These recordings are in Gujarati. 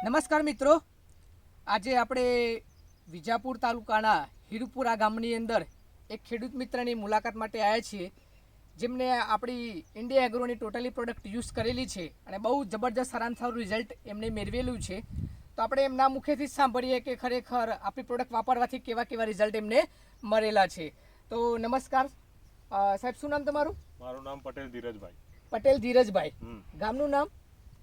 નમસ્કાર મિત્રો, આજે આપણે વિજાપુર તાલુકાના હીરપુરા ગામની અંદર એક ખેડૂત મિત્રની મુલાકાત માટે આવ્યા છીએ, જેમને આપણી ઇન્ડિયા એગ્રોની ટોટલી પ્રોડક્ટ યુઝ કરેલી છે અને બહુ જબરદસ્ત સારામાં સારું રિઝલ્ટ એમને મેળવેલું છે. તો આપણે એમના મુખેથી જ સાંભળીએ કે ખરેખર આપણી પ્રોડક્ટ વાપરવાથી કેવા કેવા રિઝલ્ટ એમને મળેલા છે. તો નમસ્કાર સાહેબ, શું નામ તમારું? મારું નામ પટેલ ધીરજભાઈ. પટેલ ધીરજભાઈ. ગામનું નામ?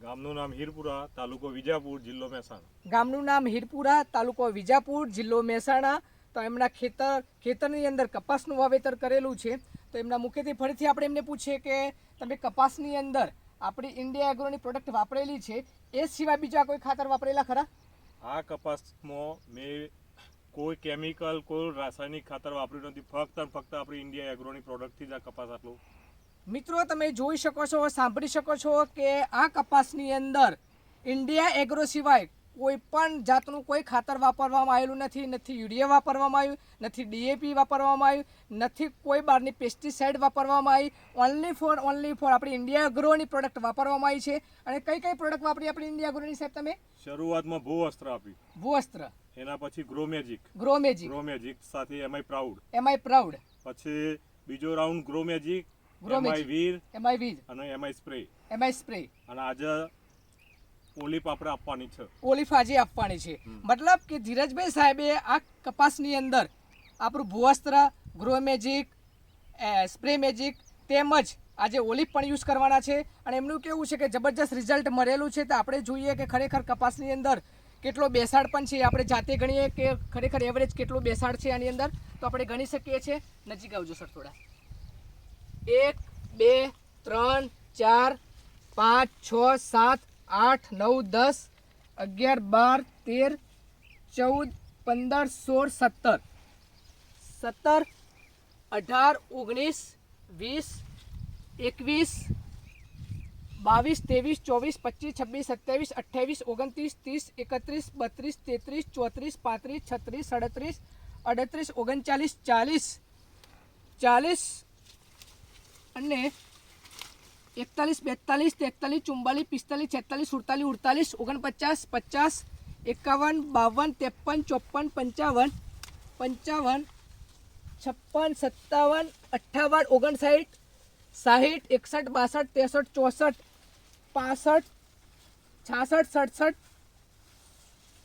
ગામનું નામ હીરપુરા, તાલુકો વિજાપુર, જિલ્લો મહેસાણા. ગામનું નામ હીરપુરા, તાલુકો વિજાપુર, જિલ્લો મહેસાણા. તો એમના ખેતરની અંદર કપાસનું વાવેતર કરેલું છે. તો એમના મુખ્યથી ફરીથી આપણે એમને પૂછીએ કે તમે કપાસની અંદર આપણી ઇન્ડિયા એગ્રોની પ્રોડક્ટ વાપરેલી છે, એ સિવાય બીજા કોઈ ખાતર વાપરેલા ખરા? આ કપાસમાં મેં કોઈ કેમિકલ, કોઈ રાસાયણિક ખાતર વાપર્યું નથી. ફક્ત ને ફક્ત આપણી ઇન્ડિયા એગ્રોની પ્રોડક્ટથી જ આ કપાસ આટલું. મિત્રો, તમે જોઈ શકો છો, સાંભળી શકો છો કે આ કપાસની અંદર ઇન્ડિયા એગ્રો સિવાય કોઈ પણ જાતનું કોઈ ખાતર વાપરવામાં આવેલું નથી. નથી યુરિયા વાપરવામાં આવ્યું, નથી ડીએપી વાપરવામાં આવ્યું, નથી કોઈ બહારની પેસ્ટિસાઇડ વાપરવામાં આવી. ઓનલી ફોર આપણી ઇન્ડિયા એગ્રોની પ્રોડક્ટ વાપરવામાં આવી છે. અને કઈ કઈ પ્રોડક્ટ વાપરી આપણી ઇન્ડિયા એગ્રોની સાહેબ તમે? શરૂઆતમાં ભૂવસ્ત્ર આપી, ભૂવસ્ત્ર. એના પછી ગ્રોમેજિક સાથે એમઆઈ પ્રાઉડ. પછી બીજો રાઉન્ડ ગ્રોમેજિક, એમઆઈ વીર અને એમઆઈ સ્પ્રે. અને આજે ઓલિફ આપણે આપવાની છે. ઓલિફ આજે આપવાની છે. મતલબ કે ધીરજભાઈ સાહેબે આ કપાસની અંદર આપણું ભૂવસ્ત્ર, ગ્રોમેજિક, સ્પ્રે મેજિક તેમજ આજે ઓલિફ પણ યુઝ કરવાના છે. અને એમનું કેવું છે કે જબરજસ્ત રિઝલ્ટ મળેલું છે. તો આપણે જોઈએ કે ખરેખર કપાસની અંદર કેટલો બેસાડ પણ છે. આપણે જાતે ગણીએ કે ખરેખર એવરેજ કેટલો બેસાડ છે આની અંદર, તો આપણે ગણી શકીએ છીએ. નજીક આવજો સર થોડા. 1 2 3 4 5 6 7 8 9 10 11 12 13 14 15 16 17 18 19 20 21 22 23 24 25 26 27 28 29 30 31 32 33 34 35 36 38 39 40 અને 41 42 43 44 45 46 47 48 49 50 51 52 53 54 55 56 57 58 59 60 61 62 63 64 65 66 67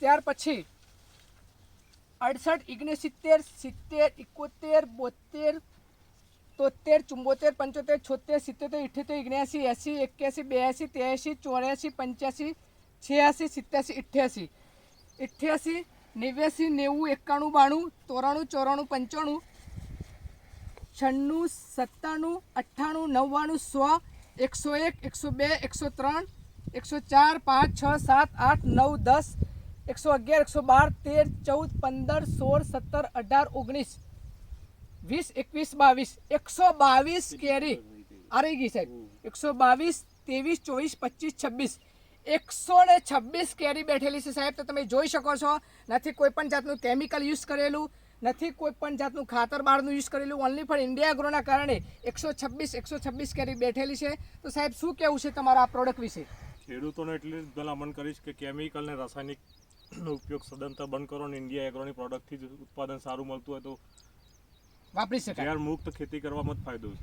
ત્યાર પછી 68 69 70 71 72 73 74 75 76 77 78 79 80 81 82 83 84 85 86 87 88 89 90 91 92 93 94 95 96 97 98 99 100 101 102 103 104 5 6 7 8 9 10 111 112 13 14 15 16 17 18 19 20 21 22 122 કેરી આ રહી ગઈ સાહેબ. 122 23 24 25 26 126 કેરી બેઠેલી છે સાહેબ. તો તમે જોઈ શકો છો, નથી કોઈ પણ જાતનું કેમિકલ યુઝ કરેલું, નથી કોઈ પણ જાતનું ખાતર બહારનું યુઝ કરેલું. ઓનલી ફોર ઇન્ડિયા એગ્રોના કારણે 126 કેરી બેઠેલી છે. તો સાહેબ, શું કહેવું છે તમારા આ પ્રોડક્ટ વિશે? ખેડૂતોને એટલી જ ભલામણ કરીશ કે કેમિકલ ને રાસાયણિકનો ઉપયોગ સદંતર બંધ કરો અને ઇન્ડિયા એગ્રોની પ્રોડક્ટથી જ ઉત્પાદન સારું મળતું હોય તો વાપરી શકાય. ઝેર મુક્ત ખેતી કરવામાં જ ફાયદો છે.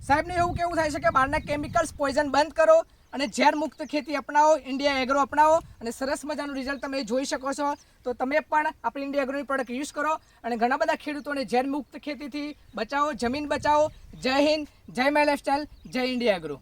સાહેબને એવું કેવું થાય છે કે બહારના કેમિકલ્સ, પોઈઝન બંધ કરો અને ઝેર મુક્ત ખેતી અપનાવો, ઇન્ડિયા એગ્રો અપનાવો અને સરસ મજાનું રિઝલ્ટ તમે જોઈ શકો છો. તો તમે પણ આપણી ઇન્ડિયા એગ્રોની પ્રોડક્ટ યુઝ કરો અને ઘણા બધા ખેડૂતોને ઝેર મુક્ત ખેતીથી બચાવો, જમીન બચાવો. જય હિન્દ, જય માય લાઈફસ્ટાઈલ, જય ઇન્ડિયા એગ્રો.